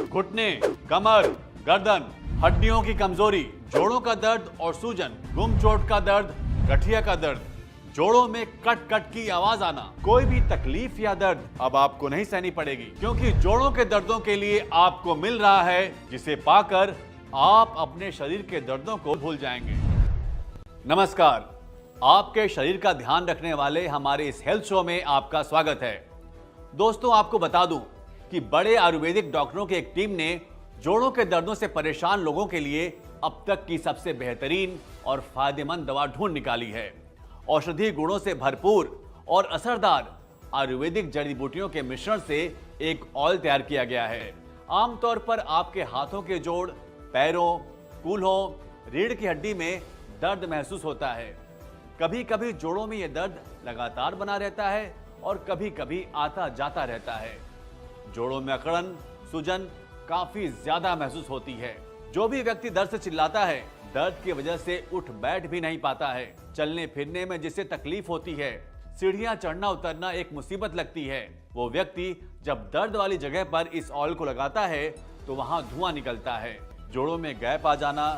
घुटने, कमर, गर्दन, हड्डियों की कमजोरी, जोड़ों का दर्द और सूजन, गुम चोट का दर्द, गठिया का दर्द, जोड़ों में कट कट की आवाज आना, कोई भी तकलीफ या दर्द अब आपको नहीं सहनी पड़ेगी, क्योंकि जोड़ों के दर्दों के लिए आपको मिल रहा है जिसे पाकर आप अपने शरीर के दर्दों को भूल जाएंगे। नमस्कार, आपके शरीर का ध्यान रखने वाले हमारे इस हेल्थ शो में आपका स्वागत है। दोस्तों, आपको बता दूं कि बड़े आयुर्वेदिक डॉक्टरों की एक टीम ने जोड़ों के दर्दों से परेशान लोगों के लिए अब तक की सबसे बेहतरीन और फायदेमंद दवा ढूंढ निकाली है। औषधीय गुणों से भरपूर और असरदार आयुर्वेदिक जड़ी बूटियों के मिश्रण से एक ऑयल तैयार किया गया है। आमतौर पर आपके हाथों के जोड़, पैरों, कूल्हों, रीढ़ की हड्डी में दर्द महसूस होता है। कभी कभी जोड़ों में यह दर्द लगातार बना रहता है और कभी कभी आता जाता रहता है। जोड़ों में अकड़न, सूजन काफी ज्यादा महसूस होती है। जो भी व्यक्ति दर्द से चिल्लाता है, दर्द की वजह से उठ बैठ भी नहीं पाता है, चलने फिरने में जिससे तकलीफ होती है, सीढ़ियां चढ़ना उतरना एक मुसीबत लगती है, वो व्यक्ति जब दर्द वाली जगह पर इस ऑयल को लगाता है तो वहां धुआं निकलता है। जोड़ों में गैप आ जाना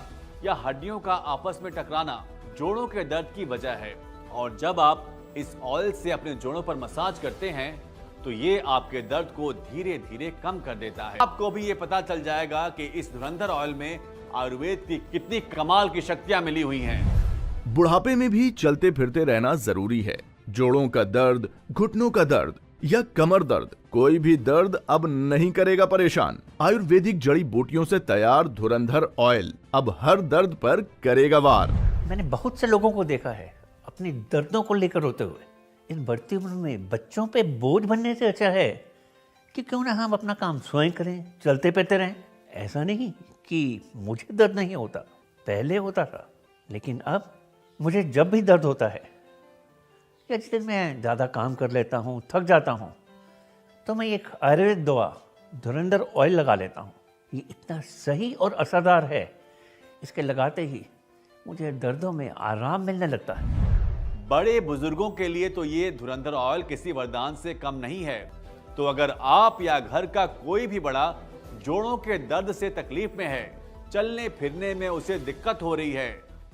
या हड्डियों का आपस में टकराना जोड़ों के दर्द की वजह है, और जब आप इस ऑयल से अपने जोड़ों पर मसाज करते हैं तो ये आपके दर्द को धीरे धीरे कम कर देता है। आपको भी ये पता चल जाएगा कि इस धुरंधर ऑयल में आयुर्वेद की कितनी कमाल की शक्तियां मिली हुई हैं। बुढ़ापे में भी चलते फिरते रहना जरूरी है। जोड़ों का दर्द, घुटनों का दर्द या कमर दर्द, कोई भी दर्द अब नहीं करेगा परेशान। आयुर्वेदिक जड़ी बूटियों से तैयार धुरंधर ऑयल अब हर दर्द पर करेगा वार। मैंने बहुत से लोगों को देखा है अपनी दर्दों को लेकर रोते हुए। इस बढ़ती उम्र में बच्चों पे बोझ बनने से अच्छा है कि क्यों ना हम अपना काम स्वयं करें, चलते फिरते रहें। ऐसा नहीं कि मुझे दर्द नहीं होता, पहले होता था, लेकिन अब मुझे जब भी दर्द होता है या जिस दिन मैं ज़्यादा काम कर लेता हूँ, थक जाता हूँ, तो मैं एक आयुर्वेद दवा धुरंधर ऑयल लगा लेता हूँ। ये इतना सही और असरदार है, इसके लगाते ही मुझे दर्दों में आराम मिलने लगता है। बड़े बुजुर्गों के लिए तो ये धुरंधर ऑयल किसी वरदान से कम नहीं है। तो अगर आप या घर का कोई भी बड़ा जोड़ों के दर्द से तकलीफ में है, चलने फिरने में उसे दिक्कत हो रही है,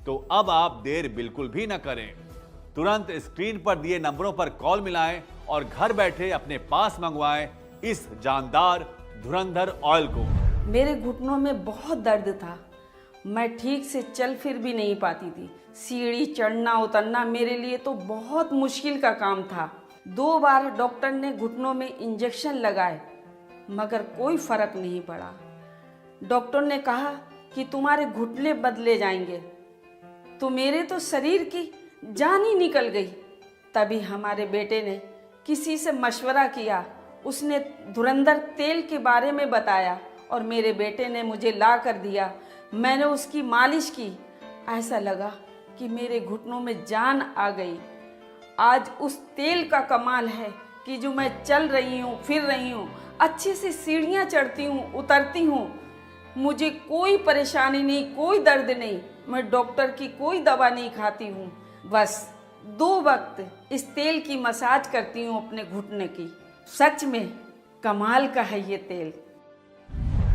तो अब आप देर बिल्कुल भी न करें। तुरंत स्क्रीन पर दिए नंबरों पर कॉल मिलाएं और घर बैठे अपने पास मंगवाएं इस जानदार धुरंधर ऑयल को। मेरे घुटनों में बहुत दर्द था, मैं ठीक से चल फिर भी नहीं पाती थी। सीढ़ी चढ़ना उतरना मेरे लिए तो बहुत मुश्किल का काम था। 2 बार डॉक्टर ने घुटनों में इंजेक्शन लगाए, मगर कोई फर्क नहीं पड़ा। डॉक्टर ने कहा कि तुम्हारे घुटने बदले जाएंगे, तो मेरे तो शरीर की जान ही निकल गई। तभी हमारे बेटे ने किसी से मशवरा किया, उसने धुरंधर तेल के बारे में बताया और मेरे बेटे ने मुझे ला कर दिया। मैंने उसकी मालिश की, ऐसा लगा कि मेरे घुटनों में जान आ गई। आज उस तेल का कमाल है कि जो मैं चल रही हूँ, फिर रही हूँ, अच्छे से सीढ़ियाँ चढ़ती हूँ, उतरती हूँ, मुझे कोई परेशानी नहीं, कोई दर्द नहीं। मैं डॉक्टर की कोई दवा नहीं खाती हूँ, बस 2 वक्त इस तेल की मसाज करती हूँ अपने घुटने की। सच में कमाल का है ये तेल।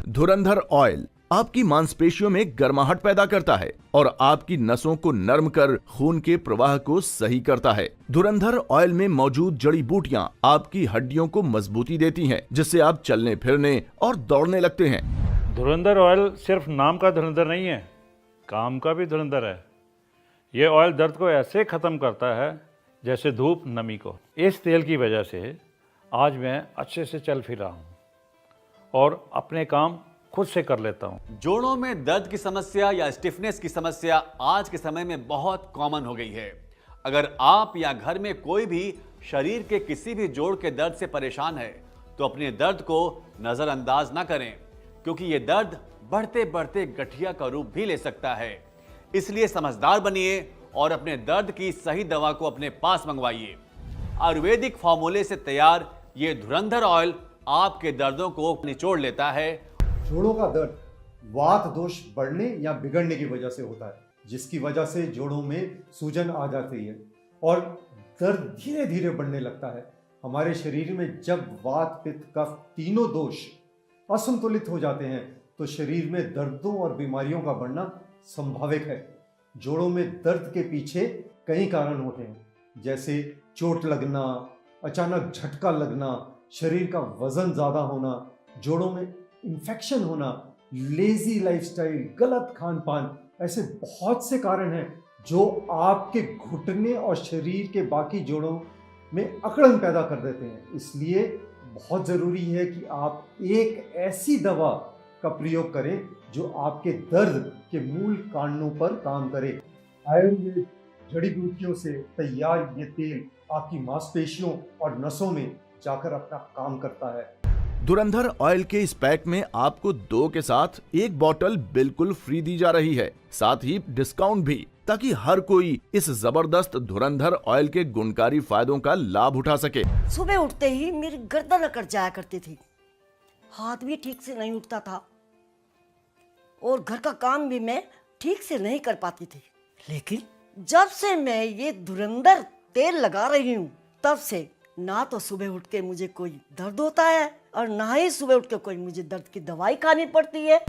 धुरंधर ऑयल आपकी मांसपेशियों में गर्माहट पैदा करता है और आपकी नसों को नरम कर खून के प्रवाह को सही करता है। धुरंधर ऑयल में मौजूद जड़ी बूटियां आपकी हड्डियों को मजबूती देती हैं, जिससे आप चलने फिरने और दौड़ने लगते हैं। धुरंधर ऑयल सिर्फ नाम का धुरंधर नहीं है, काम का भी धुरंधर है। ये ऑयल दर्द को ऐसे खत्म करता है जैसे धूप नमी को। इस तेल की वजह से आज मैं अच्छे से चल फिर रहा हूँ और अपने काम खुद से कर लेता हूँ। जोड़ों में दर्द की समस्या या स्टिफनेस की समस्या आज के समय में बहुत कॉमन हो गई है। अगर आप या घर में कोई भी शरीर के किसी भी जोड़ के दर्द से परेशान है, तो अपने दर्द को नजरअंदाज ना करें, क्योंकि ये दर्द बढ़ते बढ़ते गठिया का रूप भी ले सकता है। इसलिए समझदार बनिए और अपने दर्द की सही दवा को अपने पास मंगवाइए। आयुर्वेदिक फॉर्मूले से तैयार ये धुरंधर ऑयल आपके दर्दों को निचोड़ लेता है। जोड़ों का दर्द वात दोष बढ़ने या बिगड़ने की वजह से होता है, जिसकी वजह से जोड़ों में सूजन आ जाती है और दर्द धीरे धीरे बढ़ने लगता है। हमारे शरीर में जब वात, पित्त, कफ तीनों दोष असंतुलित हो जाते हैं तो शरीर में दर्दों और बीमारियों का बढ़ना संभाविक है। जोड़ों में दर्द के पीछे कई कारण होते हैं, जैसे चोट लगना, अचानक झटका लगना, शरीर का वजन ज़्यादा होना, जोड़ों में इन्फेक्शन होना, लेजी लाइफस्टाइल, गलत खान पान, ऐसे बहुत से कारण हैं जो आपके घुटने और शरीर के बाकी जोड़ों में अकड़न पैदा कर देते हैं। इसलिए बहुत ज़रूरी है कि आप एक ऐसी दवा का प्रयोग करें जो आपके दर्द के मूल कारणों पर काम करे। आयुर्वेद जड़ी बूटियों से तैयार ये तेल आपकी मांसपेशियों और नसों में जाकर अपना काम करता है। धुरंधर ऑयल के इस पैक में आपको 2 के साथ 1 बॉटल बिल्कुल फ्री दी जा रही है, साथ ही डिस्काउंट भी, ताकि हर कोई इस जबरदस्त धुरंधर ऑयल के गुणकारी फायदों का लाभ उठा सके। सुबह उठते ही मेरी गर्दन अकड़ जाया करती थी, हाथ भी ठीक से नहीं उठता था और घर का काम भी मैं ठीक से नहीं कर पाती थी। लेकिन जब से मैं ये धुरंधर तेल लगा रही हूँ, तब से ना तो सुबह उठ के मुझे कोई दर्द होता है और ना ही सुबह उठ के कोई मुझे दर्द की दवाई खानी पड़ती है।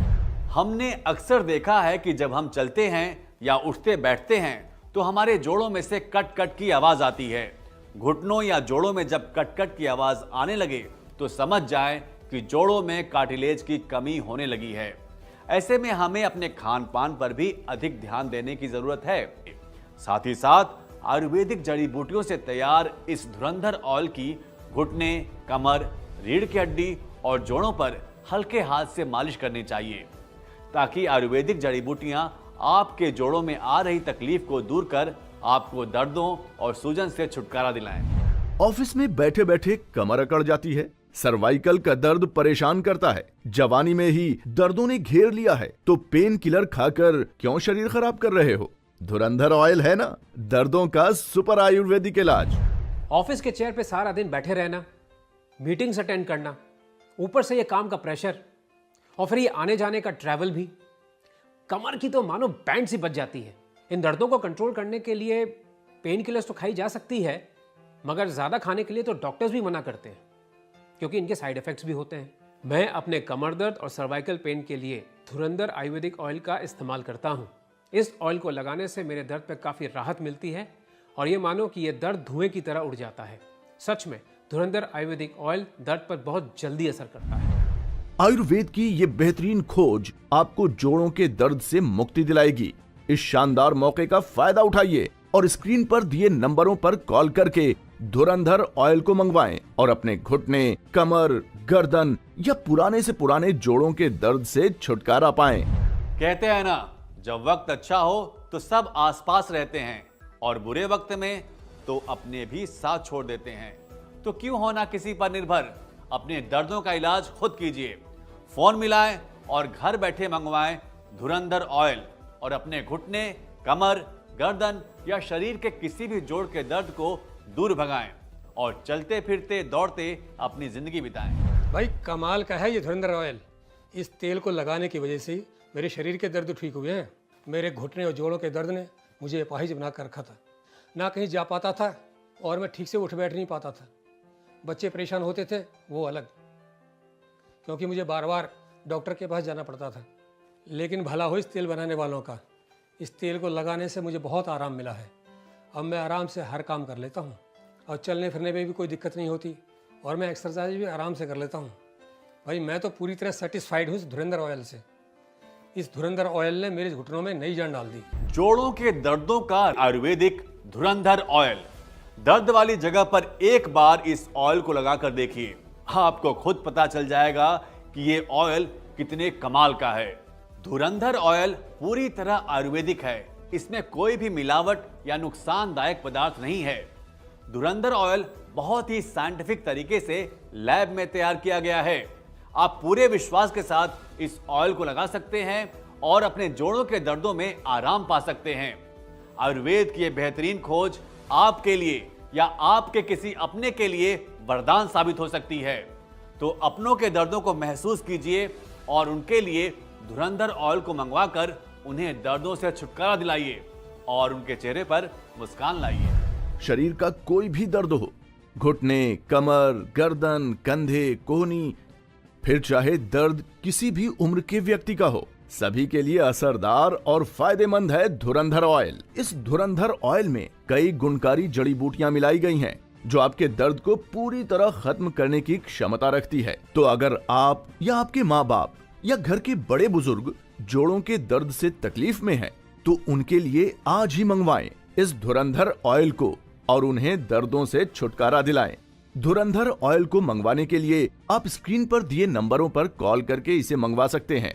हमने अक्सर देखा है कि जब हम चलते हैं या उठते बैठते हैं तो हमारे जोड़ों में से कट कट की आवाज आती है। घुटनों या जोड़ों में जब कट कट की आवाज आने लगे तो समझ जाएं कि जोड़ों में कार्टिलेज की कमी होने लगी है। ऐसे में हमें अपने खान पान पर भी अधिक ध्यान देने की जरूरत है। साथ ही साथ आयुर्वेदिक जड़ी बूटियों से तैयार इस धुरंधर ऑयल की घुटने, कमर, रीढ़ की हड्डी और जोड़ों पर हल्के हाथ से मालिश करनी चाहिए, ताकि आयुर्वेदिक जड़ी बूटियां आपके जोड़ों में आ रही तकलीफ को दूर कर आपको दर्दों और सूजन से छुटकारा दिलाएं। ऑफिस में बैठे बैठे कमर अकड़ जाती है, सर्वाइकल का दर्द परेशान करता है, जवानी में ही दर्दों ने घेर लिया है, तो पेन किलर खाकर क्यों शरीर खराब कर रहे हो? धुरंधर ऑयल है ना, दर्दों का सुपर आयुर्वेदिक इलाज। ऑफिस के चेयर पे सारा दिन बैठे रहना, मीटिंग्स अटेंड करना, ऊपर से ये काम का प्रेशर और फिर ये आने जाने का ट्रैवल भी, कमर की तो मानो बैंड सी बज जाती है। इन दर्दों को कंट्रोल करने के लिए पेन किलर्स तो खाई जा सकती है, मगर ज़्यादा खाने के लिए तो डॉक्टर्स भी मना करते हैं, क्योंकि इनके साइड इफ़ेक्ट्स भी होते हैं। मैं अपने कमर दर्द और सर्वाइकल पेन के लिए धुरंधर आयुर्वेदिक ऑयल का इस्तेमाल करता हूँ। इस ऑयल को लगाने से मेरे दर्द पर काफ़ी राहत मिलती है और ये मानो कि ये दर्द धुएं की तरह उड़ जाता है। सच में धुरंधर आयुर्वेदिक ऑयल दर्द पर बहुत जल्दी असर करता है। आयुर्वेद की ये बेहतरीन खोज आपको जोड़ों के दर्द से मुक्ति दिलाएगी। इस शानदार मौके का फायदा उठाइए और स्क्रीन पर दिए नंबरों पर कॉल करके धुरंधर ऑयल को मंगवाएं और अपने घुटने, कमर, गर्दन या पुराने से पुराने जोड़ों के दर्द से छुटकारा पाएं। कहते हैं ना, जब वक्त अच्छा हो तो सब आसपास रहते हैं और बुरे वक्त में तो अपने भी साथ छोड़ देते हैं। तो क्यों होना किसी पर निर्भर, अपने दर्दों का इलाज खुद कीजिए। फोन मिलाएं और घर बैठे मंगवाएं धुरंधर ऑयल और अपने घुटने, कमर, गर्दन या शरीर के किसी भी जोड़ के दर्द को दूर भगाएं और चलते फिरते दौड़ते अपनी जिंदगी बिताएं। भाई कमाल का है ये धुरंधर ऑयल। इस तेल को लगाने की वजह से मेरे शरीर के दर्द ठीक हुए हैं। मेरे घुटने और जोड़ों के दर्द ने मुझे अपाहिज बना कर रखा था, ना कहीं जा पाता था और मैं ठीक से उठ बैठ नहीं पाता था। बच्चे परेशान होते थे, वो अलग, क्योंकि मुझे बार बार डॉक्टर के पास जाना पड़ता था। लेकिन भला हो इस तेल बनाने वालों का। इस तेल को लगाने से मुझे बहुत आराम मिला है। अब मैं आराम से हर काम कर लेता हूँ और चलने फिरने में भी कोई दिक्कत नहीं होती और मैं एक्सरसाइज भी आराम से कर लेता हूँ। भाई मैं तो पूरी तरह सेटिस्फाइड हूँ इस धुरंधर ऑयल से। इस धुरंधर ऑयल ने मेरे घुटनों में नई जान डाल दी। जोड़ों के दर्दों का आयुर्वेदिक धुरंधर ऑयल। दर्द वाली जगह पर एक बार इस ऑयल को लगाकर देखिए, आपको खुद पता चल जाएगा कि ये ऑयल कितने कमाल का है। धुरंधर ऑयल पूरी तरह आयुर्वेदिक है, इसमें कोई भी मिलावट या नुकसानदायक पदार्थ नहीं है। धुरंधर ऑयल बहुत ही साइंटिफिक तरीके से लैब में तैयार किया गया है। आप पूरे विश्वास के साथ इस ऑयल को लगा सकते हैं और अपने जोड़ों के दर्दों में आराम पा सकते हैं। आयुर्वेद की यह बेहतरीन खोज आपके लिए या आपके किसी अपने के लिए वरदान साबित हो सकती है। तो अपनों के दर्दों को महसूस कीजिए और उनके लिए धुरंधर ऑयल को मंगवाकर उन्हें दर्दों से छुटकारा दिलाइए और उनके चेहरे पर मुस्कान लाइए। शरीर का कोई भी दर्द हो, घुटने, कमर, गर्दन, कंधे, कोहनी फिर चाहे दर्द किसी भी उम्र के व्यक्ति का हो, सभी के लिए असरदार और फायदेमंद है धुरंधर ऑयल। इस धुरंधर ऑयल में कई गुणकारी जड़ी बूटियां मिलाई गई हैं, जो आपके दर्द को पूरी तरह खत्म करने की क्षमता रखती है। तो अगर आप या आपके माँ बाप या घर के बड़े बुजुर्ग जोड़ों के दर्द से तकलीफ में हैं, तो उनके लिए आज ही मंगवाएं इस धुरंधर ऑयल को और उन्हें दर्दों से छुटकारा दिलाएं। धुरंधर ऑयल को मंगवाने के लिए आप स्क्रीन पर दिए नंबरों पर कॉल करके इसे मंगवा सकते हैं।